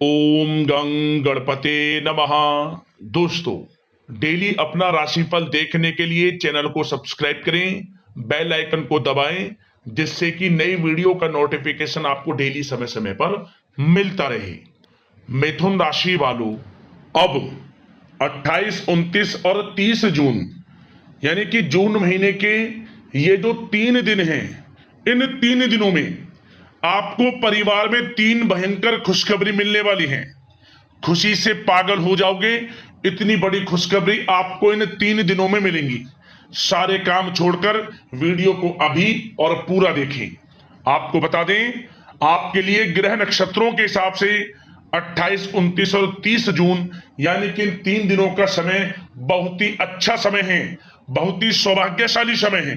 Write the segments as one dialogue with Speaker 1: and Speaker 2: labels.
Speaker 1: ओम गं गणपते नमः। दोस्तों, डेली अपना राशिफल देखने के लिए चैनल को सब्सक्राइब करें, बेल आइकन को दबाएं, जिससे कि नई वीडियो का नोटिफिकेशन आपको डेली समय समय पर मिलता रहे। मिथुन राशि वालों, अब 28, 29 और 30 जून यानी कि जून महीने के ये जो 3 दिन हैं, इन 3 दिनों में आपको परिवार में 3 भयंकर खुशखबरी मिलने वाली है। खुशी से पागल हो जाओगे, इतनी बड़ी खुशखबरी आपको इन 3 दिनों में मिलेंगी। सारे काम छोड़कर वीडियो को अभी और पूरा देखें। आपको बता दें, आपके लिए ग्रह नक्षत्रों के हिसाब से 28, 29 और 30 जून यानी कि इन 3 दिनों का समय बहुत ही अच्छा समय है, बहुत ही सौभाग्यशाली समय है।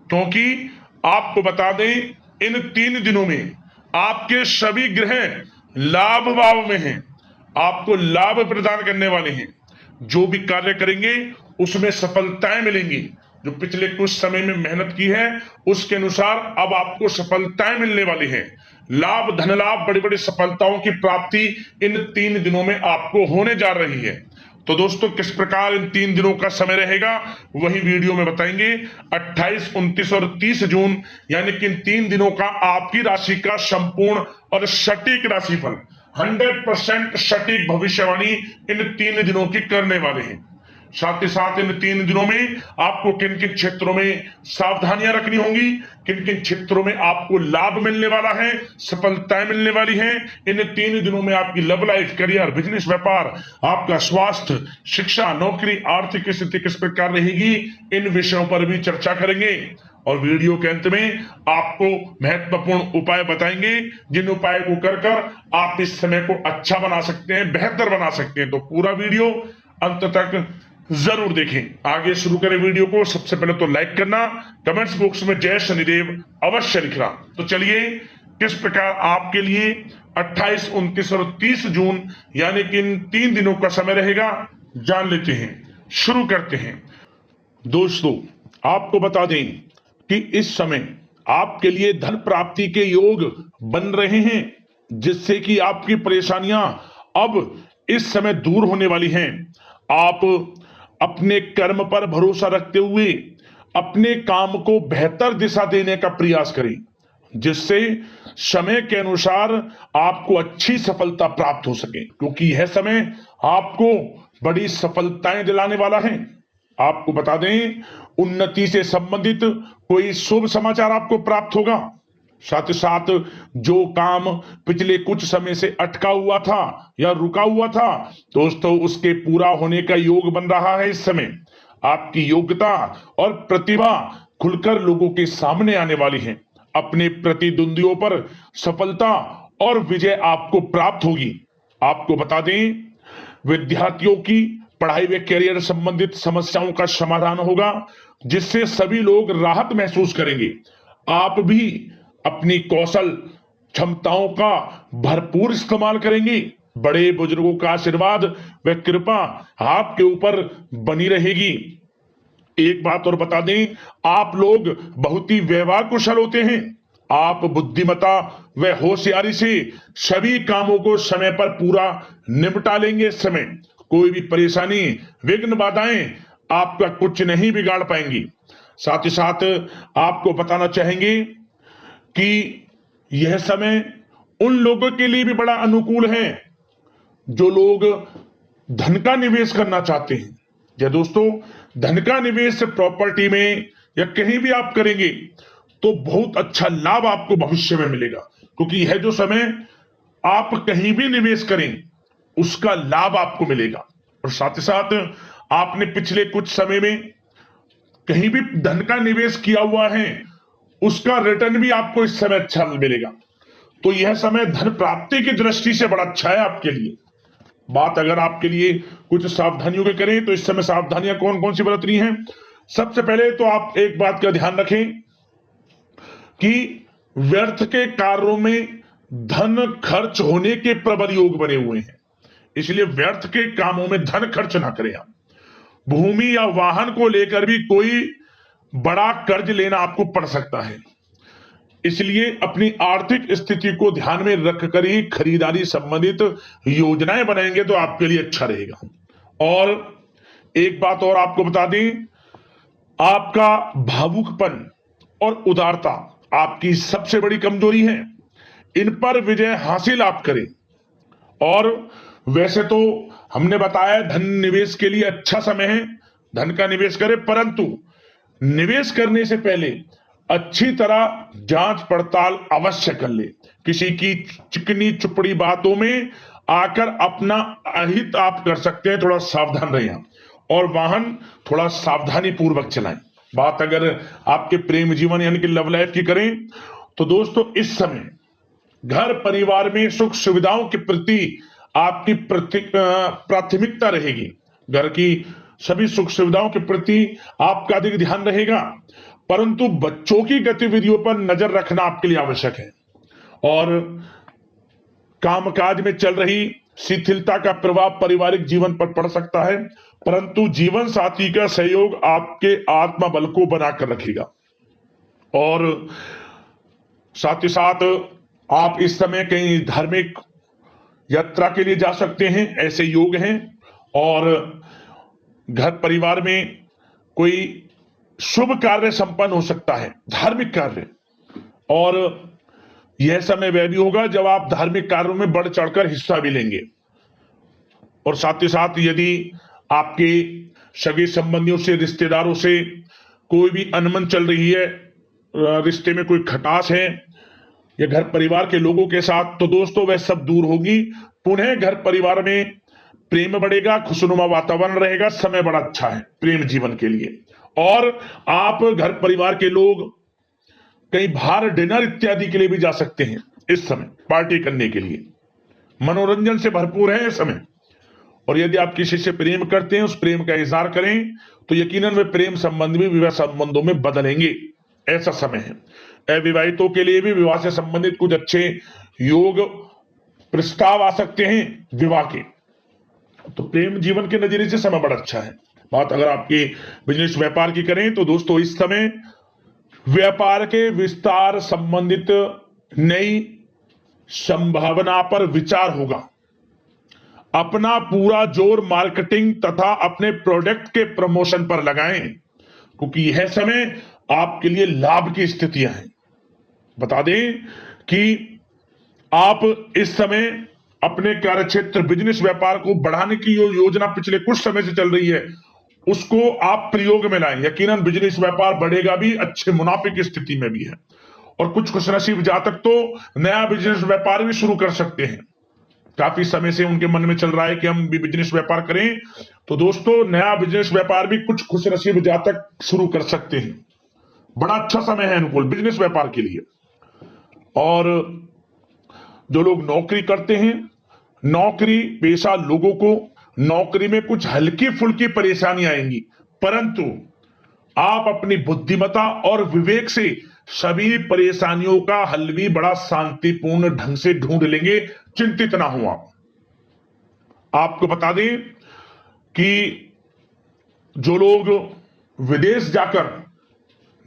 Speaker 1: क्योंकि आपको बता दें, इन 3 दिनों में आपके सभी ग्रह लाभ भाव में हैं, आपको लाभ प्रदान करने वाले हैं। जो भी कार्य करेंगे उसमें सफलताएं मिलेंगी। जो पिछले कुछ समय में मेहनत की है उसके अनुसार अब आपको सफलताएं मिलने वाली है। लाभ, धन लाभ, बड़ी बड़ी सफलताओं की प्राप्ति इन 3 दिनों में आपको होने जा रही है। तो दोस्तों, किस प्रकार इन 3 दिनों का समय रहेगा वही वीडियो में बताएंगे। 28, 29 और 30 जून यानी कि इन 3 दिनों का आपकी राशि का संपूर्ण और सटीक राशिफल, 100% सटीक भविष्यवाणी इन 3 दिनों की करने वाले हैं। साथ ही साथ इन 3 दिनों में आपको किन किन क्षेत्रों में सावधानियां रखनी होंगी, किन किन क्षेत्रों में आपको लाभ मिलने वाला है, सफलताएं मिलने वाली हैं। इन 3 दिनों में आपकी लव लाइफ, करियर, बिजनेस, व्यापार, आपका स्वास्थ्य, शिक्षा, नौकरी, आर्थिक स्थिति किस प्रकार रहेगी, इन विषयों पर भी चर्चा करेंगे। और वीडियो के अंत में आपको महत्वपूर्ण उपाय बताएंगे, जिन उपाय को कर आप इस समय को अच्छा बना सकते हैं, बेहतर बना सकते हैं। तो पूरा वीडियो अंत तक जरूर देखें। आगे शुरू करें वीडियो को। सबसे पहले तो लाइक करना, कमेंट्स बॉक्स में जय शनिदेव अवश्य लिखना। तो चलिए, किस प्रकार आपके लिए 28, 29 और 30 जून यानी कि इन 3 दिनों का समय रहेगा, जान लेते हैं। शुरू करते हैं। दोस्तों, आपको बता दें कि इस समय आपके लिए धन प्राप्ति के योग बन रहे हैं, जिससे कि आपकी परेशानियां अब इस समय दूर होने वाली हैं। आप अपने कर्म पर भरोसा रखते हुए अपने काम को बेहतर दिशा देने का प्रयास करें, जिससे समय के अनुसार आपको अच्छी सफलता प्राप्त हो सके, क्योंकि यह समय आपको बड़ी सफलताएं दिलाने वाला है। आपको बता दें, उन्नति से संबंधित कोई शुभ समाचार आपको प्राप्त होगा। साथ ही साथ जो काम पिछले कुछ समय से अटका हुआ था या रुका हुआ था, दोस्तों, उसके पूरा होने का योग बन रहा है। इस समय आपकी योग्यता और प्रतिभा खुलकर लोगों के सामने आने वाली है। अपने प्रतिद्वंदियों पर सफलता और विजय आपको प्राप्त होगी। आपको बता दें, विद्यार्थियों की पढ़ाई व करियर संबंधित समस्याओं का समाधान होगा, जिससे सभी लोग राहत महसूस करेंगे। आप भी अपनी कौशल क्षमताओं का भरपूर इस्तेमाल करेंगे। बड़े बुजुर्गों का आशीर्वाद व कृपा आपके ऊपर बनी रहेगी। एक बात और बता दें, आप लोग बहुत ही व्यवहार कुशल होते हैं। आप बुद्धिमत्ता व होशियारी से सभी कामों को समय पर पूरा निपटा लेंगे। इस समय कोई भी परेशानी, विघ्न, बाधाएं आपका कुछ नहीं बिगाड़ पाएंगी। साथ ही साथ आपको बताना चाहेंगे कि यह समय उन लोगों के लिए भी बड़ा अनुकूल है जो लोग धन का निवेश करना चाहते हैं। या दोस्तों, धन का निवेश प्रॉपर्टी में या कहीं भी आप करेंगे तो बहुत अच्छा लाभ आपको भविष्य में मिलेगा, क्योंकि यह जो समय आप कहीं भी निवेश करें उसका लाभ आपको मिलेगा। और साथ ही साथ आपने पिछले कुछ समय में कहीं भी धन का निवेश किया हुआ है, उसका रिटर्न भी आपको इस समय अच्छा मिलेगा। तो यह समय धन प्राप्ति की दृष्टि से बड़ा अच्छा है आपके लिए। बात अगर आपके लिए कुछ सावधानियों की करें तो इस समय सावधानियां कौन कौन सी बरतनी हैं। सबसे पहले तो आप एक बात का ध्यान रखें कि व्यर्थ के कार्यों में धन खर्च होने के प्रबल योग बने हुए हैं, इसलिए व्यर्थ के कामों में धन खर्च ना करें आप। भूमि या वाहन को लेकर भी कोई बड़ा कर्ज लेना आपको पड़ सकता है। इसलिए अपनी आर्थिक स्थिति को ध्यान में रखकर ही खरीदारी संबंधित योजनाएं बनाएंगे तो आपके लिए अच्छा रहेगा। और एक बात और आपको बता दें, आपका भावुकपन और उदारता आपकी सबसे बड़ी कमजोरी है। इन पर विजय हासिल आप करें। और वैसे तो हमने बताया धन निवेश के लिए अच्छा समय है, धन का निवेश करें, परंतु निवेश करने से पहले अच्छी तरह जांच पड़ताल अवश्य कर ले। किसी की चिकनी चुपड़ी बातों में आकर अपना अहित आप कर सकते हैं, थोड़ा सावधान रहें। और वाहन थोड़ा सावधानी पूर्वक चलाएं। बात अगर आपके प्रेम जीवन यानी कि लव लाइफ की करें तो दोस्तों इस समय घर परिवार में सुख सुविधाओं के प्रति आपकी प्राथमिकता रहेगी। घर की सभी सुख सुविधाओं के प्रति आपका अधिक ध्यान रहेगा, परंतु बच्चों की गतिविधियों पर नजर रखना आपके लिए आवश्यक है। और कामकाज में चल रही शिथिलता का प्रभाव पारिवारिक जीवन पर पड़ सकता है, परंतु जीवन साथी का सहयोग आपके आत्मबल को बनाकर रखेगा। और साथ ही साथ आप इस समय कहीं धार्मिक यात्रा के लिए जा सकते हैं, ऐसे योग हैं। और घर परिवार में कोई शुभ कार्य संपन्न हो सकता है, धार्मिक कार्य। और यह समय वह भी होगा जब आप धार्मिक कार्यों में बढ़ चढ़कर हिस्सा भी लेंगे। और साथ ही साथ यदि आपके सगे संबंधियों से, रिश्तेदारों से कोई भी अनबन चल रही है, रिश्ते में कोई खटास है या घर परिवार के लोगों के साथ, तो दोस्तों वह सब दूर होगी। पुनः घर परिवार में प्रेम बढ़ेगा, खुशनुमा वातावरण रहेगा, समय बड़ा अच्छा है प्रेम जीवन के लिए। और आप घर परिवार के लोग कहीं बाहर डिनर इत्यादि के लिए भी जा सकते हैं इस समय, पार्टी करने के लिए। मनोरंजन से भरपूर है इस समय। और यदि आप किसी से प्रेम करते हैं, उस प्रेम का इजहार करें तो यकीनन वे प्रेम संबंध भी विवाह संबंधों में बदलेंगे, ऐसा समय है। अविवाहितों के लिए भी विवाह से संबंधित कुछ अच्छे योग प्रस्ताव आ सकते हैं विवाह के। तो प्रेम जीवन के नजरिए से समय बड़ा अच्छा है। बात अगर आपके बिजनेस व्यापार की करें तो दोस्तों इस समय व्यापार के विस्तार संबंधित नई संभावना पर विचार होगा। अपना पूरा जोर मार्केटिंग तथा अपने प्रोडक्ट के प्रमोशन पर लगाएं, क्योंकि यह समय आपके लिए लाभ की स्थितियां हैं। बता दें कि आप इस समय अपने कार्यक्षेत्र बिजनेस व्यापार को बढ़ाने की योजना पिछले कुछ समय से चल रही है, उसको आप प्रयोग में लाएं। यकीनन बिजनेस व्यापार बढ़ेगा भी, अच्छे मुनाफे की स्थिति में भी है। और कुछ खुशनसीब जातक तो नया बिजनेस व्यापार भी शुरू कर सकते हैं। काफी समय से उनके मन में चल रहा है कि हम भी बिजनेस व्यापार करें, तो दोस्तों नया बिजनेस व्यापार भी कुछ खुशनसीब जातक शुरू कर सकते हैं। बड़ा अच्छा समय है अनुकूल बिजनेस व्यापार के लिए। और जो लोग नौकरी करते हैं, नौकरी पेशा लोगों को नौकरी में कुछ हल्की फुल्की परेशानी आएंगी, परंतु आप अपनी बुद्धिमत्ता और विवेक से सभी परेशानियों का हल भी बड़ा शांतिपूर्ण ढंग से ढूंढ लेंगे। चिंतित ना हो आप। आपको बता दें कि जो लोग विदेश जाकर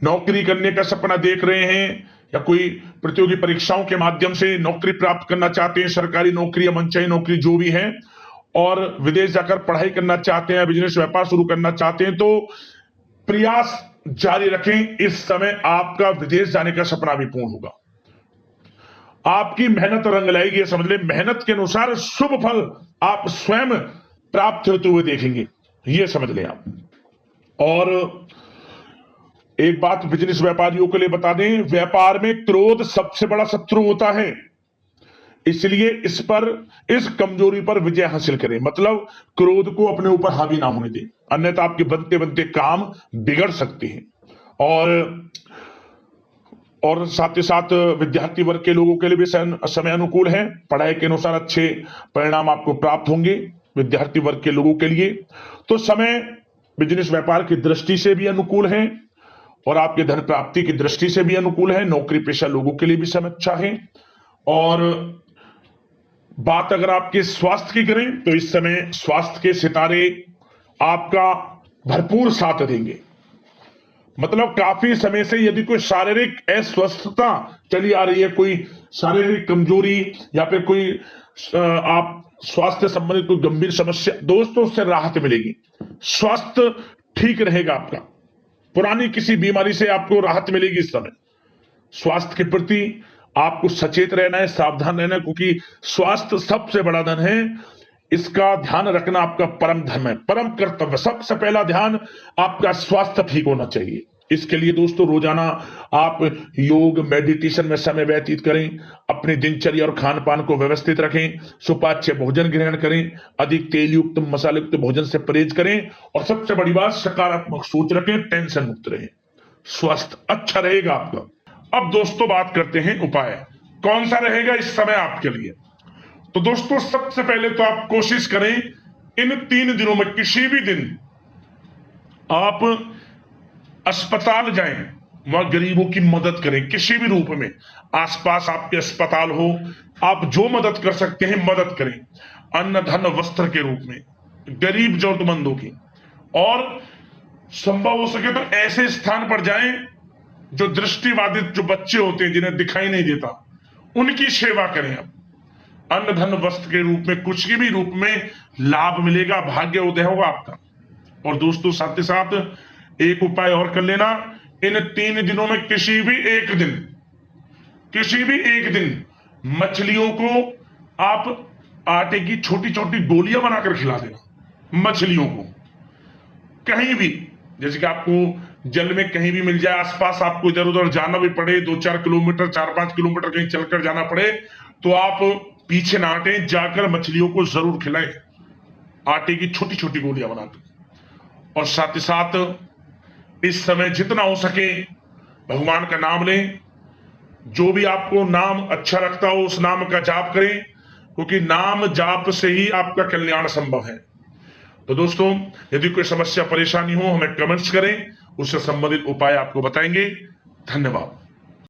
Speaker 1: नौकरी करने का सपना देख रहे हैं या कोई प्रतियोगी परीक्षाओं के माध्यम से नौकरी प्राप्त करना चाहते हैं, सरकारी नौकरी या मनचाही नौकरी जो भी है, और विदेश जाकर पढ़ाई करना चाहते हैं, बिजनेस व्यापार शुरू करना चाहते हैं, तो प्रयास जारी रखें। इस समय आपका विदेश जाने का सपना भी पूर्ण होगा। आपकी मेहनत रंग लाएगी, समझ ले। मेहनत के अनुसार शुभ फल आप स्वयं प्राप्त होते हुए देखेंगे, यह समझ लें आप। और एक बात बिजनेस व्यापारियों के लिए बता दें, व्यापार में क्रोध सबसे बड़ा शत्रु होता है, इसलिए इस कमजोरी पर विजय हासिल करें। मतलब क्रोध को अपने ऊपर हावी ना होने दें, अन्यथा आपके बनते बनते काम बिगड़ सकते हैं। और साथ ही साथ विद्यार्थी वर्ग के लोगों के लिए भी समय अनुकूल है। पढ़ाई के अनुसार अच्छे परिणाम आपको प्राप्त होंगे विद्यार्थी वर्ग के लोगों के लिए। तो समय बिजनेस व्यापार की दृष्टि से भी अनुकूल है और आपके धन प्राप्ति की दृष्टि से भी अनुकूल है। नौकरी पेशा लोगों के लिए भी समय अच्छा है। और बात अगर आपके स्वास्थ्य की करें तो इस समय स्वास्थ्य के सितारे आपका भरपूर साथ देंगे। मतलब काफी समय से यदि कोई शारीरिक अस्वस्थता चली आ रही है, कोई शारीरिक कमजोरी या फिर कोई आप स्वास्थ्य संबंधित कोई गंभीर समस्या, दोस्तों उससे राहत मिलेगी, स्वास्थ्य ठीक रहेगा आपका, पुरानी किसी बीमारी से आपको राहत मिलेगी। इस समय स्वास्थ्य के प्रति आपको सचेत रहना है, सावधान रहना है, क्योंकि स्वास्थ्य सबसे बड़ा धन है। इसका ध्यान रखना आपका परम धर्म है, परम कर्तव्य। सबसे पहला ध्यान आपका स्वास्थ्य ठीक होना चाहिए। इसके लिए दोस्तों रोजाना आप योग मेडिटेशन में समय व्यतीत करें, अपनी दिनचर्या और खान पान को व्यवस्थित रखें, सुपाच्य भोजन ग्रहण करें, अधिक तेल युक्त मसाले युक्त भोजन से परहेज करें, और सबसे बड़ी बात सकारात्मक सोच रखें, टेंशन मुक्त रहें, स्वास्थ्य अच्छा रहेगा आपका। अब दोस्तों बात करते हैं उपाय, कौन सा रहेगा इस समय आपके लिए। तो दोस्तों सबसे पहले तो आप कोशिश करें इन 3 दिनों में किसी भी दिन आप अस्पताल जाएं, वहां गरीबों की मदद करें किसी भी रूप में। आसपास आपके अस्पताल हो, आप जो मदद कर सकते हैं मदद करें, अन्न धन वस्त्र के रूप में गरीब जरूरतमंदों की। और संभव हो सके तो ऐसे स्थान पर जाएं जो दृष्टिबाधित जो बच्चे होते हैं जिन्हें दिखाई नहीं देता, उनकी सेवा करें। आप अन्न धन वस्त्र के रूप में कुछ भी रूप में लाभ मिलेगा, भाग्य उदय होगा आपका। और दोस्तों साथ ही साथ एक उपाय और कर लेना, इन 3 दिनों में किसी भी एक दिन मछलियों को आप आटे की छोटी छोटी गोलियां बनाकर खिला देना। मछलियों को कहीं भी, जैसे कि आपको जल में कहीं भी मिल जाए, आसपास आपको इधर उधर जाना भी पड़े, 2-4 किलोमीटर 4-5 किलोमीटर कहीं चलकर जाना पड़े, तो आप पीछे ना हटें, जाकर मछलियों को जरूर खिलाएं आटे की छोटी छोटी गोलियां बनाकर। और साथ ही साथ इस समय जितना हो सके भगवान का नाम लें, जो भी आपको नाम अच्छा लगता हो उस नाम का जाप करें, क्योंकि नाम जाप से ही आपका कल्याण संभव है। तो दोस्तों यदि कोई समस्या परेशानी हो हमें कमेंट्स करें, उससे संबंधित उपाय आपको बताएंगे। धन्यवाद।